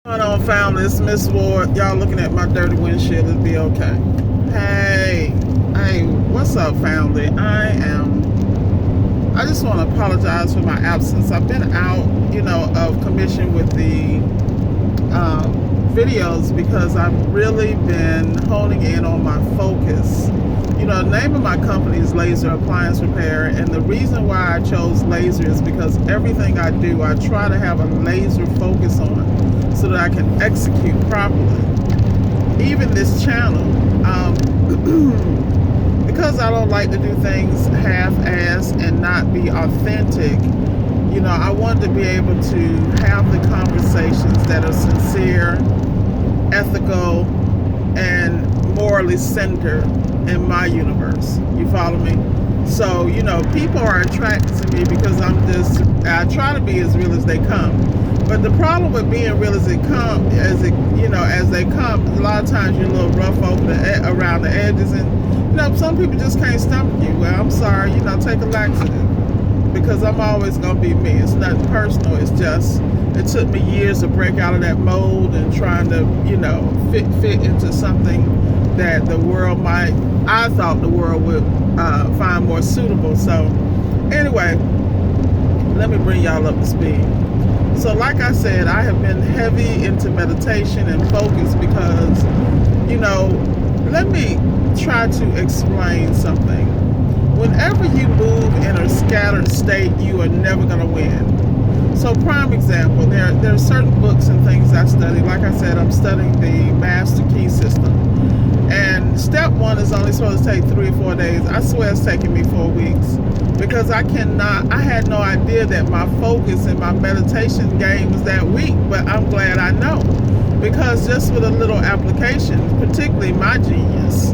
Going on, family? It's Miss Ward. Y'all looking at my dirty windshield. It'll be okay. Hey, what's up, family? I just want to apologize for my absence. I've been out, of commission with the videos because I've really been honing in on my focus. The name of my company is Laser Appliance Repair, and the reason why I chose laser is because everything I do, I try to have a laser focus on so that I can execute properly. Even this channel, because I don't like to do things half-assed and not be authentic, I want to be able to have the conversations that are sincere, ethical, and morally centered in my universe. You follow me? So, people are attracted to me because I try to be as real as they come. But the problem with being real as they come, as they come, a lot of times you're a little rough around the edges, and some people just can't stomach you. Well, I'm sorry, take a laxative, because I'm always gonna be me. It's nothing personal. It's just it took me years to break out of that mold and trying to fit into something that I thought the world would find more suitable. So anyway, let me bring y'all up to speed. So like I said, I have been heavy into meditation and focus because, let me try to explain something. Whenever you move in a scattered state, you are never going to win. So prime example, there are certain books and things I study. Like I said, I'm studying the Master Key System. And step one is only supposed to take 3 or 4 days. I swear it's taking me 4 weeks. Because I had no idea that my focus and my meditation game was that weak, but I'm glad I know. Because just with a little application, particularly my genius,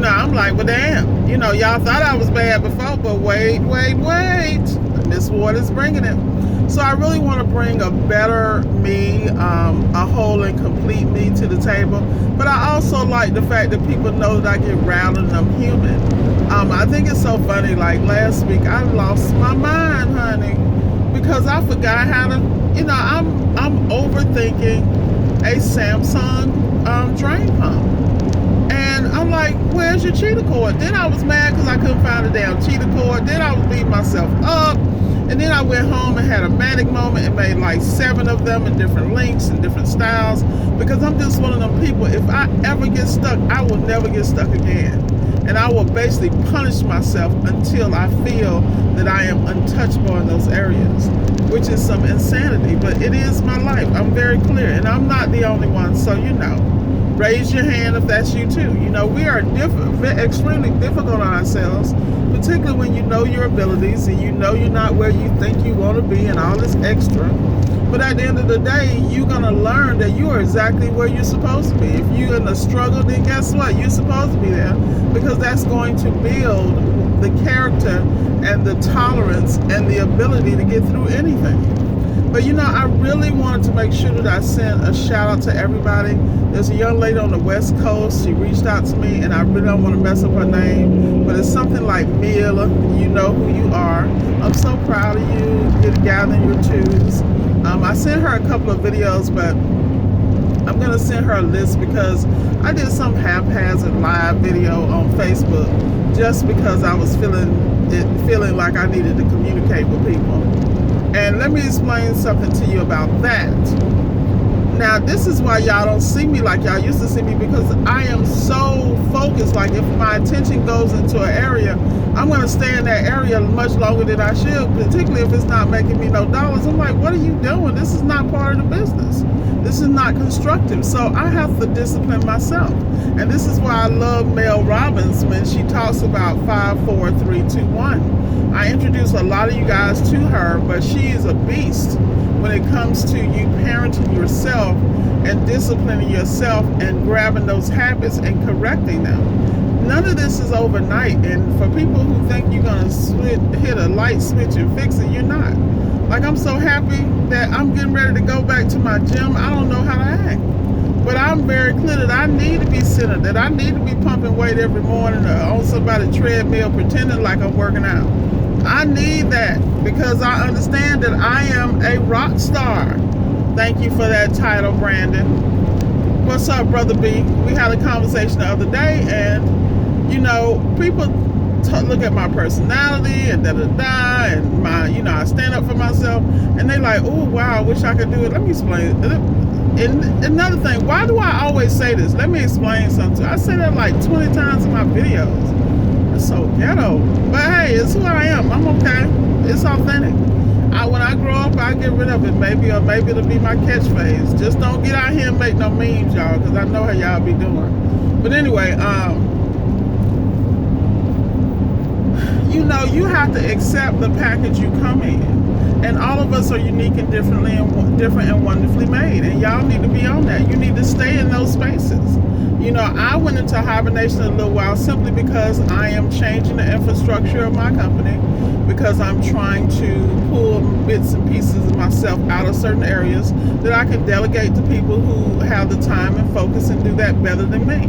I'm like, well, damn, y'all thought I was bad before, but wait. Miss Ward is bringing it. So I really want to bring a better me, a whole and complete me to the table. But I also like the fact that people know that I get rattled and I'm human. I think it's so funny, like last week I lost my mind, honey, because I forgot how to, I'm overthinking a Samsung drain pump. And I'm like, where's your cheetah cord? Then I was mad because I couldn't find a damn cheetah cord. Then I was beating myself up. And then I went home and had a manic moment and made like 7 of them in different lengths and different styles. Because I'm just one of them people, if I ever get stuck, I will never get stuck again. And I will basically punish myself until I feel that I am untouchable in those areas, which is some insanity. But it is my life. I'm very clear. And I'm not the only one. So, raise your hand if that's you too. We are extremely difficult on ourselves, particularly when you know your abilities and you're not where you think you want to be and all this extra. But at the end of the day, you're going to learn that you are exactly where you're supposed to be. If you're in a struggle, then guess what? You're supposed to be there, because that's going to build the character and the tolerance and the ability to get through anything. But I really wanted to make sure that I sent a shout out to everybody. There's a young lady on the West Coast. She reached out to me, and I really don't want to mess up her name, but it's something like Mila. You know who you are. I'm so proud of you. You're gathering your twos. I sent her a couple of videos, but I'm going to send her a list because I did some haphazard live video on Facebook just because I was feeling like I needed to communicate with people. And let me explain something to you about that. Now, this is why y'all don't see me like y'all used to see me, because I am so focused. Like, if my attention goes into an area, I'm going to stay in that area much longer than I should, particularly if it's not making me no dollars. I'm like, what are you doing? This is not part of the business. This is not constructive. So I have to discipline myself. And this is why I love Mel Robbins when she talks about 5, 4, 3, 2, 1. I introduce a lot of you guys to her, but she is a beast when it comes to you parenting yourself and disciplining yourself and grabbing those habits and correcting them. None of this is overnight, and for people who think you're going to hit a light switch and fix it, you're not. Like, I'm so happy that I'm getting ready to go back to my gym. I don't know how to act. But I'm very clear that I need to be centered, that I need to be pumping weight every morning or on somebody's treadmill pretending like I'm working out. I need that because I understand that I am a rock star. Thank you for that title, Brandon. What's up, Brother B? We had a conversation the other day, and people look at my personality and and my, I stand up for myself, and they like, oh wow, I wish I could do it. Let me explain. And another thing, why do I always say this? Let me explain something. I say that like 20 times in my videos. It's so ghetto, but hey, it's who I am. I'm okay. It's authentic. When I grow up, I get rid of it. Maybe it'll be my catchphrase. Just don't get out here and make no memes, y'all, because I know how y'all be doing. But anyway, you have to accept the package you come in, and all of us are unique and different and wonderfully made, and y'all need to be on that. You need to stay in those spaces. I went into hibernation a little while simply because I am changing the infrastructure of my company, because I'm trying to pull bits and pieces of myself out of certain areas that I can delegate to people who have the time and focus and do that better than me.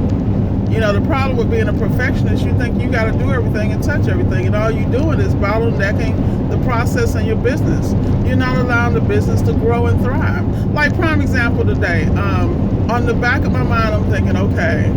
The problem with being a perfectionist, you think you got to do everything and touch everything, and all you're doing is bottlenecking the process in your business. You're not allowing the business to grow and thrive. Like, prime example today, on the back of my mind, I'm thinking, okay,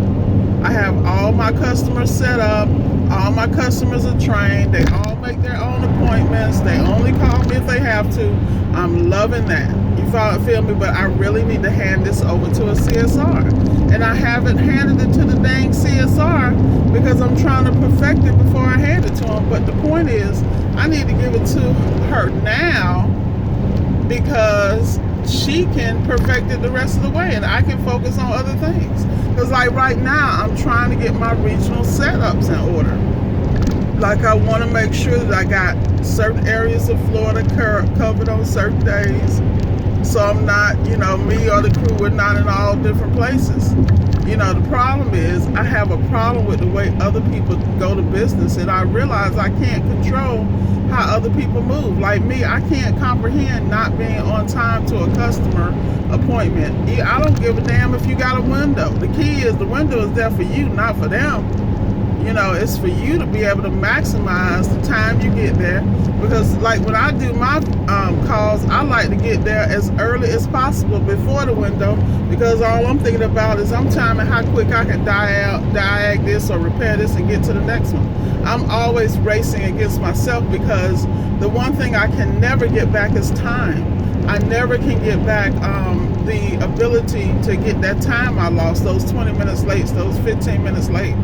I have all my customers set up, all my customers are trained, they all make their own appointments, they only call me if they have to. I'm loving that. You feel me? But I really need to hand this over to a CSR. And I haven't handed it to the dang CSR because I'm trying to perfect it before I hand it to them. But the point is, I need to give it to her now because she can perfect it the rest of the way, and I can focus on other things. Because like right now, I'm trying to get my regional setups in order. Like, I want to make sure that I got certain areas of Florida covered on certain days. So I'm not, me or the crew, we're not in all different places. The problem is I have a problem with the way other people go to business, and I realize I can't control how other people move. Like me, I can't comprehend not being on time to a customer appointment. I don't give a damn if you got a window. The key is the window is there for you, not for them. It's for you to be able to maximize the time you get there. Because like when I do my calls, I like to get there as early as possible before the window, because all I'm thinking about is I'm timing how quick I can diag this or repair this and get to the next one. I'm always racing against myself, because the one thing I can never get back is time. I never can get back the ability to get that time I lost, those 20 minutes late, those 15 minutes late.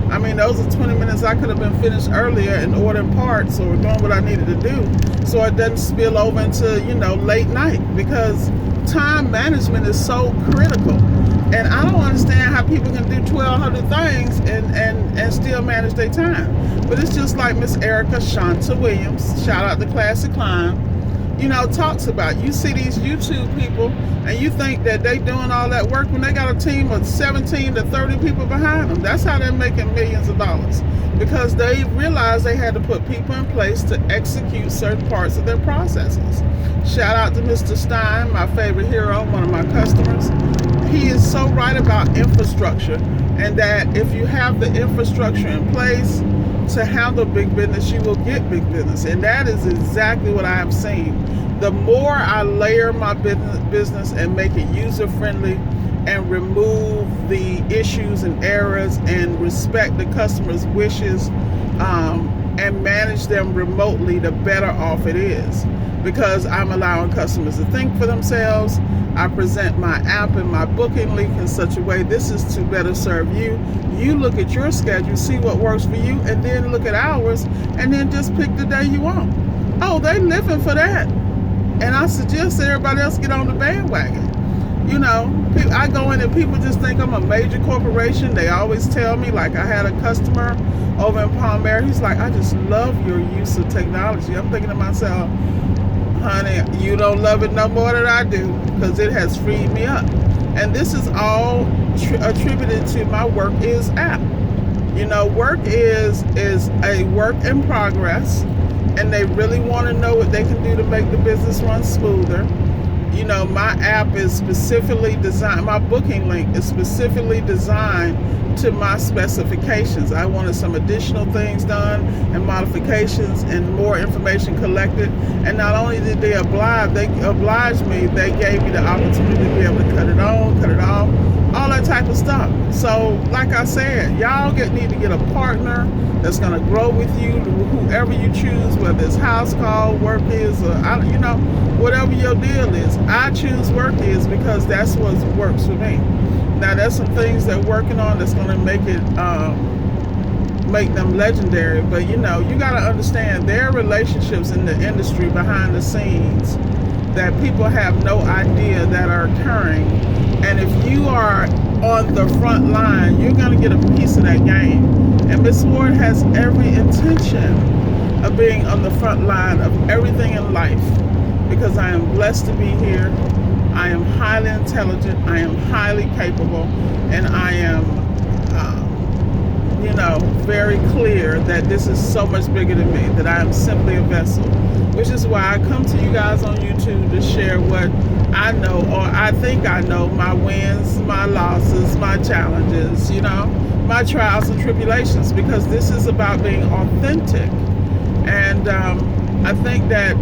I mean, those are 20 minutes I could have been finished earlier and ordering parts or doing what I needed to do, so it doesn't spill over into, late night, because time management is so critical. And I don't understand how people can do 1,200 things and still manage their time. But it's just like Miss Erica Shanta Williams, shout out to Classic Climb, talks about. You see these YouTube people and you think that they doing all that work when they got a team of 17 to 30 people behind them. That's how they're making millions of dollars, because they realized they had to put people in place to execute certain parts of their processes. Shout out to Mr. Stein, my favorite hero, one of my customers. He is so right about infrastructure, and that if you have the infrastructure in place to handle big business, you will get big business. And that is exactly what I have seen. The more I layer my business and make it user-friendly and remove the issues and errors and respect the customer's wishes and manage them remotely, the better off it is. Because I'm allowing customers to think for themselves. I present my app and my booking link in such a way, this is to better serve you. You look at your schedule, see what works for you, and then look at ours, and then just pick the day you want. Oh, they living for that. And I suggest everybody else get on the bandwagon. I go in and people just think I'm a major corporation. They always tell me, like I had a customer over in Palmyra, he's like, I just love your use of technology. I'm thinking to myself, honey, you don't love it no more than I do, because it has freed me up. And this is all attributed to my Work Is app. Work is a work in progress, and they really want to know what they can do to make the business run smoother. you know, my app is specifically designed, my booking link is specifically designed to my specifications. I wanted some additional things done and modifications and more information collected. And not only did they oblige me, they gave me the opportunity to be able to cut it on, cut it off, all that type of stuff. So like I said, y'all need to get a partner that's going to grow with you, whoever you choose, whether it's house call, work is, or you know, whatever your deal is. I choose work is because that's what works for me. Now there's some things they're working on that's going to make it make them legendary, but you know, you got to understand there are relationships in the industry behind the scenes that people have no idea that are occurring. And if you are on the front line, you're going to get a piece of that game. And Miss Ward has every intention of being on the front line of everything in life, because I am blessed to be here. I am highly intelligent, I am highly capable, and I am, you know, very clear that this is so much bigger than me, that I am simply a vessel, which is why I come to you guys on YouTube to share what I know, or I think I know, my wins, my losses, my challenges, you know, my trials and tribulations, because this is about being authentic. And I think that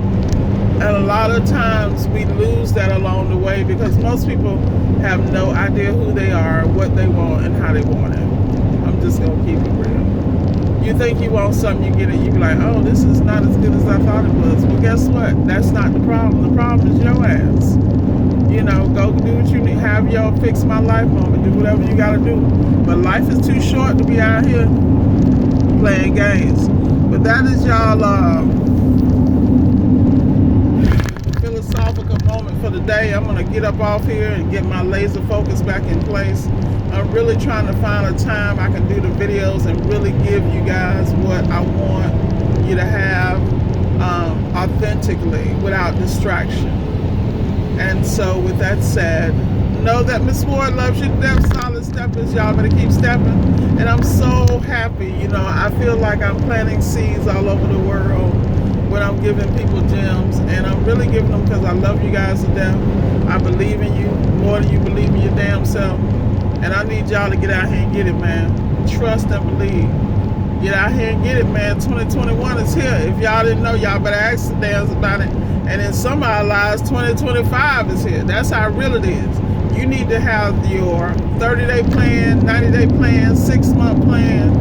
a lot of times we lose that along the way, because most people have no idea who they are, what they want, and how they want it. I'm just going to keep it real. You think you want something, you get it, you be like, oh, this is not as good as I thought it was. Well, guess what? That's not the problem. The problem is your ass. You know, go do what you need. Have your fix my life moment. Do whatever you got to do. But life is too short to be out here playing games. But that is y'all philosophical moment for the day. I'm going to get up off here and get my laser focus back in place. I'm really trying to find a time I can do the videos and really give you guys what I want you to have authentically, without distraction. And so with that said, know that Miss Ward loves you to death. Solid steppers, y'all better keep stepping. And I'm so happy, you know, I feel like I'm planting seeds all over the world when I'm giving people gems, and I'm really giving them because I love you guys to death. I believe in you more than you believe in your damn self, and I need y'all to get out here and get it, man. Trust and believe. Get out here and get it, man. 2021 is here. If y'all didn't know, y'all better ask the dams about it. And in some of our lives, 2025 is here. That's how real it is. You need to have your 30-day plan, 90-day plan, 6-month plan,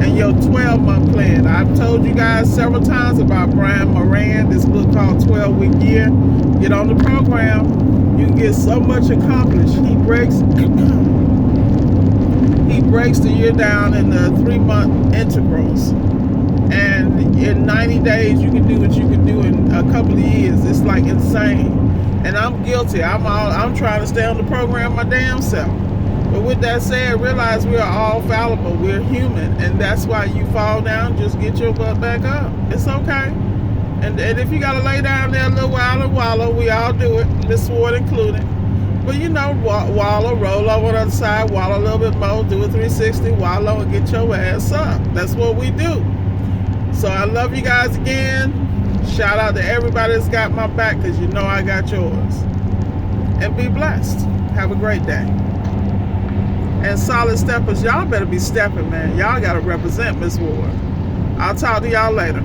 and your 12-month plan. I've told you guys several times about Brian Moran, this book called 12-Week Year. Get on the program. You can get so much accomplished. He breaks the year down into 3-month integrals. And in 90 days, you can do what you can do in a couple of years. It's like insane. And I'm guilty. I'm trying to stay on the program my damn self. But with that said, realize we are all fallible. We're human. And that's why you fall down, just get your butt back up. It's okay. And if you got to lay down there a little while and wallow, we all do it, Miss Ward included. But you know, wallow, roll over on the other side, wallow a little bit more, do a 360, wallow, and get your ass up. That's what we do. So I love you guys again. Shout out to everybody that's got my back, because you know I got yours. And be blessed. Have a great day. And solid steppers, y'all better be stepping, man. Y'all got to represent Miss Ward. I'll talk to y'all later.